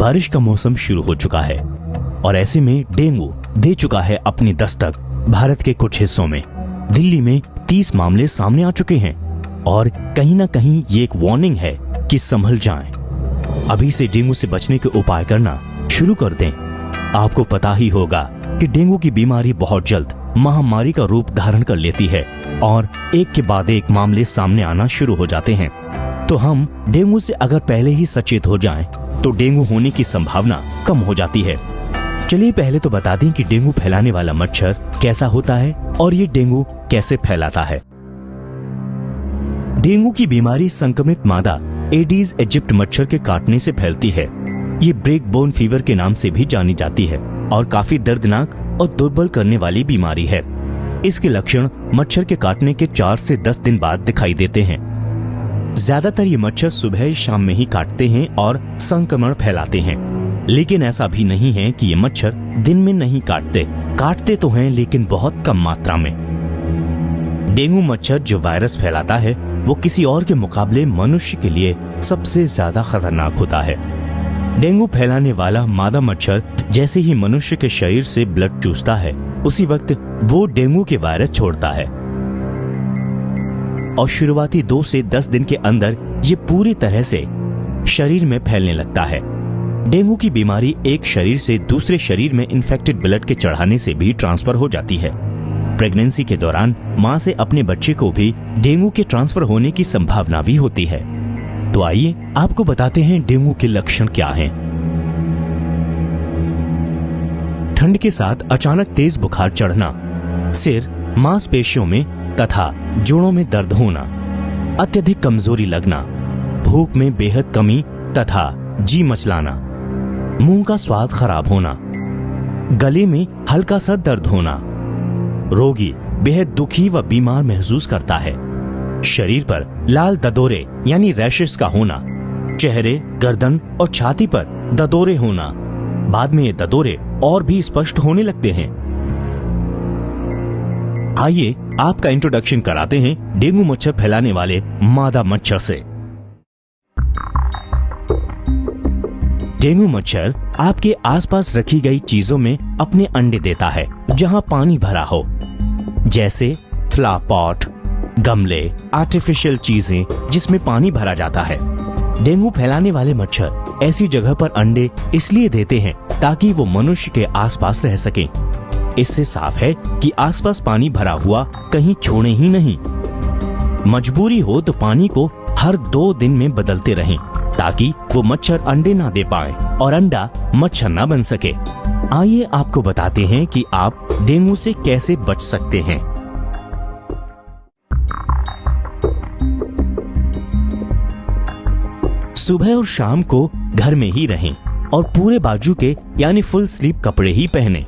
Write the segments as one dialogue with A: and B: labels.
A: बारिश का मौसम शुरू हो चुका है और ऐसे में डेंगू दे चुका है अपनी दस्तक भारत के कुछ हिस्सों में। दिल्ली में 30 मामले सामने आ चुके हैं और कहीं ना कहीं ये एक वार्निंग है कि संभल जाएं। अभी से डेंगू से बचने के उपाय करना शुरू कर दें। आपको पता ही होगा कि डेंगू की बीमारी बहुत जल्द महामारी का रूप धारण कर लेती है और एक के बाद एक मामले सामने आना शुरू हो जाते हैं। तो हम डेंगू से अगर पहले ही सचेत हो जाएं, तो डेंगू होने की संभावना कम हो जाती है। चलिए पहले तो बता दें कि डेंगू फैलाने वाला मच्छर कैसा होता है और ये डेंगू कैसे फैलाता है। डेंगू की बीमारी संक्रमित मादा एडीज इजिप्ट मच्छर के काटने से फैलती है। ये ब्रेक बोन फीवर के नाम से भी जानी जाती है और काफी दर्दनाक और दुर्बल करने वाली बीमारी है। इसके लक्षण मच्छर के काटने के 4 से 10 दिन बाद दिखाई देते हैं। ज्यादातर ये मच्छर सुबह शाम में ही काटते हैं और संक्रमण फैलाते हैं। लेकिन ऐसा भी नहीं है कि ये मच्छर दिन में नहीं काटते तो हैं, लेकिन बहुत कम मात्रा में। डेंगू मच्छर जो वायरस फैलाता है वो किसी और के मुकाबले मनुष्य के लिए सबसे ज्यादा खतरनाक होता है। डेंगू फैलाने वाला मादा मच्छर जैसे ही मनुष्य के शरीर से ब्लड चूसता है, उसी वक्त वो डेंगू के वायरस छोड़ता है और शुरुआती 2 से 10 दिन के अंदर ये पूरी तरह से शरीर में फैलने लगता है। डेंगू की बीमारी एक शरीर से दूसरे शरीर में इन्फेक्टेड ब्लड के चढ़ाने से भी ट्रांसफर हो जाती है। प्रेगनेंसी के दौरान मां से अपने बच्चे को भी डेंगू के ट्रांसफर होने की संभावना भी होती है। तो आइए आपको बताते हैं डेंगू के लक्षण क्या हैं। ठंड के साथ अचानक तेज बुखार चढ़ना, सिर, मांसपेशियों में तथा जोड़ों में दर्द होना, अत्यधिक कमजोरी लगना, भूख में बेहद कमी तथा जी मचलाना, मुंह का स्वाद खराब होना, गले में हल्का सा दर्द होना। रोगी बेहद दुखी व बीमार महसूस करता है। शरीर पर लाल ददोरे यानी रैशेस का होना, चेहरे, गर्दन और छाती पर ददोरे होना। बाद में ये ददोरे और भी स्पष्ट होने लगते हैं। आइए आपका इंट्रोडक्शन कराते हैं डेंगू मच्छर फैलाने वाले मादा मच्छर से। डेंगू मच्छर आपके आसपास रखी गई चीजों में अपने अंडे देता है जहां पानी भरा हो, जैसे फ्लावर पॉट, गमले, आर्टिफिशियल चीजें जिसमें पानी भरा जाता है। डेंगू फैलाने वाले मच्छर ऐसी जगह पर अंडे इसलिए देते हैं ताकि वो मनुष्य के आसपास रह सकें। इससे साफ है कि आसपास पानी भरा हुआ कहीं छोड़े ही नहीं। मजबूरी हो तो पानी को हर 2 दिन में बदलते रहें ताकि वो मच्छर अंडे ना दे पाए और अंडा मच्छर ना बन सके। आइए आपको बताते हैं कि आप डेंगू से कैसे बच सकते हैं। सुबह और शाम को घर में ही रहें और पूरे बाजू के यानी फुल स्लीव कपड़े ही पहनें।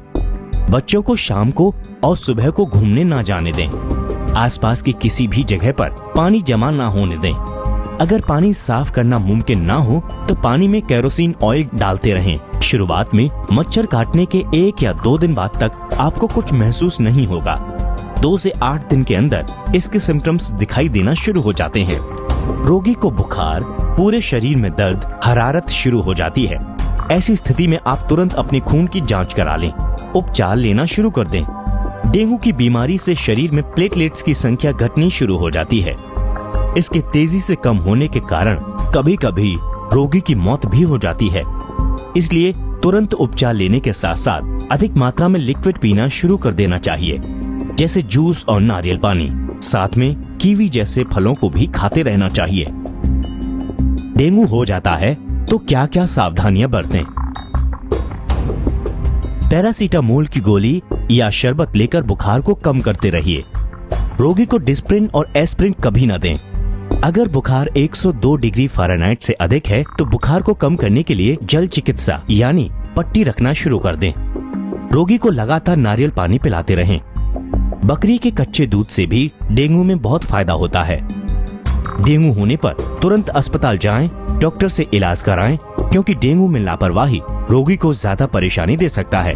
A: बच्चों को शाम को और सुबह को घूमने ना जाने दें। आसपास की किसी भी जगह पर पानी जमा ना होने दें। अगर पानी साफ करना मुमकिन ना हो तो पानी में केरोसिन ऑयल डालते रहें। शुरुआत में मच्छर काटने के 1 या 2 दिन बाद तक आपको कुछ महसूस नहीं होगा। 2 से 8 दिन के अंदर इसके सिम्टम्स दिखाई देना शुरू हो जाते हैं। रोगी को बुखार, पूरे शरीर में दर्द, हरारत शुरू हो जाती है। ऐसी स्थिति में आप तुरंत अपने खून की जांच करा लें, उपचार लेना शुरू कर दें। डेंगू की बीमारी से शरीर में प्लेटलेट्स की संख्या घटनी शुरू हो जाती है। इसके तेजी से कम होने के कारण कभी कभी रोगी की मौत भी हो जाती है। इसलिए तुरंत उपचार लेने के साथ साथ अधिक मात्रा में लिक्विड पीना शुरू कर देना चाहिए, जैसे जूस और नारियल पानी। साथ में कीवी जैसे फलों को भी खाते रहना चाहिए। डेंगू हो जाता है तो क्या क्या सावधानियां बरतें। पैरासीटामोल की गोली या शरबत लेकर बुखार को कम करते रहिए। रोगी को डिस्प्रिन और एस्प्रिन कभी न दें। अगर बुखार 102 डिग्री फ़ारेनहाइट से अधिक है तो बुखार को कम करने के लिए जल चिकित्सा यानी पट्टी रखना शुरू कर दें। रोगी को लगातार नारियल पानी पिलाते रहें। बकरी के कच्चे दूध से भी डेंगू में बहुत फायदा होता है। डेंगू होने पर तुरंत अस्पताल जाएं, डॉक्टर से इलाज कराएं, क्योंकि डेंगू में लापरवाही रोगी को ज्यादा परेशानी दे सकता है।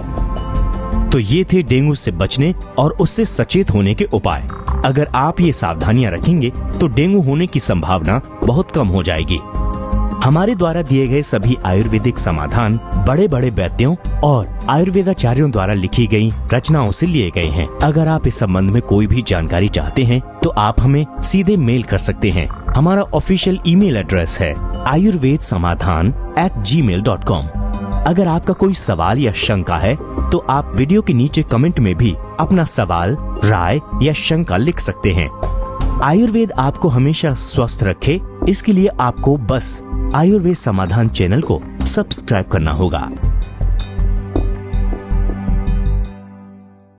A: तो ये थे डेंगू से बचने और उससे सचेत होने के उपाय। अगर आप ये सावधानियां रखेंगे तो डेंगू होने की संभावना बहुत कम हो जाएगी। हमारे द्वारा दिए गए सभी आयुर्वेदिक समाधान बड़े बड़े वैद्यों और आयुर्वेदाचार्यों द्वारा लिखी गई रचनाओं से लिए गए हैं। अगर आप इस संबंध में कोई भी जानकारी चाहते हैं तो आप हमें सीधे मेल कर सकते हैं। हमारा ऑफिशियल ईमेल एड्रेस है ayurvedsamadhan@gmail.com। अगर आपका कोई सवाल या शंका है तो आप वीडियो के नीचे कमेंट में भी अपना सवाल, राय या शंका लिख सकते हैं। आयुर्वेद आपको हमेशा स्वस्थ रखे, इसके लिए आपको बस आयुर्वेद समाधान चैनल को सब्सक्राइब करना होगा।